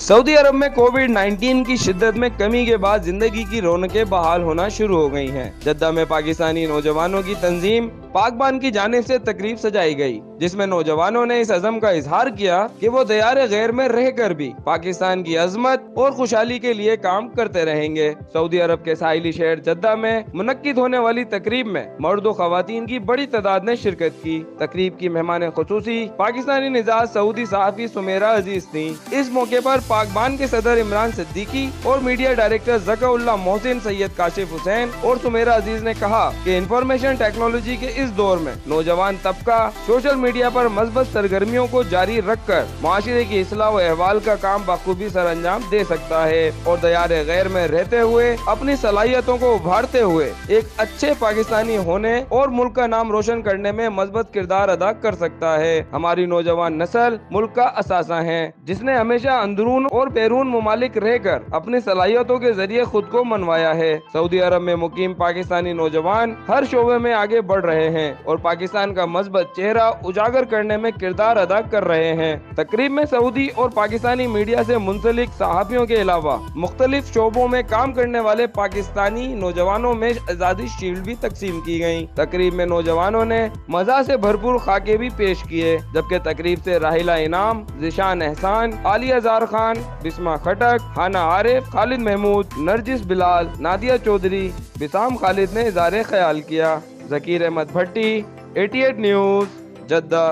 Saudi अरब में कोविड-19 की शिद्दत में कमी के बाद जिंदगी की रौनकें बहाल होना शुरू हो गई हैं। जद्दा में पाकिस्तानी नौजवानों की तंजीम पाकबान की जानिब से तकरीब सजाई गई, जिसमें नौजवानों ने इस अज़म का इजहार किया कि वो दियार गैर में रहकर भी पाकिस्तान की अजमत और खुशहाली के लिए काम करते रहेंगे। सऊदी अरब के साहिली शहर जद्दा में मुनक्किद होने वाली तकरीब में मर्द और खवातीन की बड़ी तादाद ने शिरकत की। तकरीब की मेहमान खुसूसी पाकिस्तानी निजात सऊदी सहाफ़ी सुमेरा अजीज थी। इस मौके पर पाकबान के सदर इमरान सिद्दीकी और मीडिया डायरेक्टर ज़का-उल्लाह मोहसिन, सैयद काशिफ हुसैन और सुमेरा अजीज ने कहा कि इंफॉर्मेशन टेक्नोलॉजी के इस दौर में नौजवान तबका सोशल मीडिया पर मस्बत सरगर्मियों को जारी रखकर माशरे की इस्लाह व अहवाल का काम बखूबी सर अंजाम दे सकता है और दियार गैर में रहते हुए अपनी सलाहियतों को उभारते हुए एक अच्छे पाकिस्तानी होने और मुल्क का नाम रोशन करने में मस्बत किरदार अदा कर सकता है। हमारी नौजवान नस्ल मुल्क का असासा है, जिसने हमेशा अंदरून और बैरून मुमालिक रहकर अपनी सलाहियतों के जरिए खुद को मनवाया है। सऊदी अरब में मुकीम पाकिस्तानी नौजवान हर शोबे में आगे बढ़ रहे हैं और पाकिस्तान का मजबूत चेहरा उजागर करने में किरदार अदा कर रहे हैं। तकरीब में सऊदी और पाकिस्तानी मीडिया से मुंसलिक सहाफियों के अलावा मुख्तलिफ शोबों में काम करने वाले पाकिस्तानी नौजवानों में आजादी शील्ड भी तकसीम की गयी। तकरीब में नौजवानों ने मजा से भरपूर खाके भी पेश किए, जबकि तकरीब से राहिला इनाम, जिशान एहसान, आलिया जार खान, बिस्मा खटक, हाना आरिफ, खालिद महमूद, नरजिस बिलाल, नादिया चौधरी, बिसाम खालिद ने इज़हार ख्याल किया। ज़कीर अहमद भट्टी, 88 न्यूज़, जद्दा।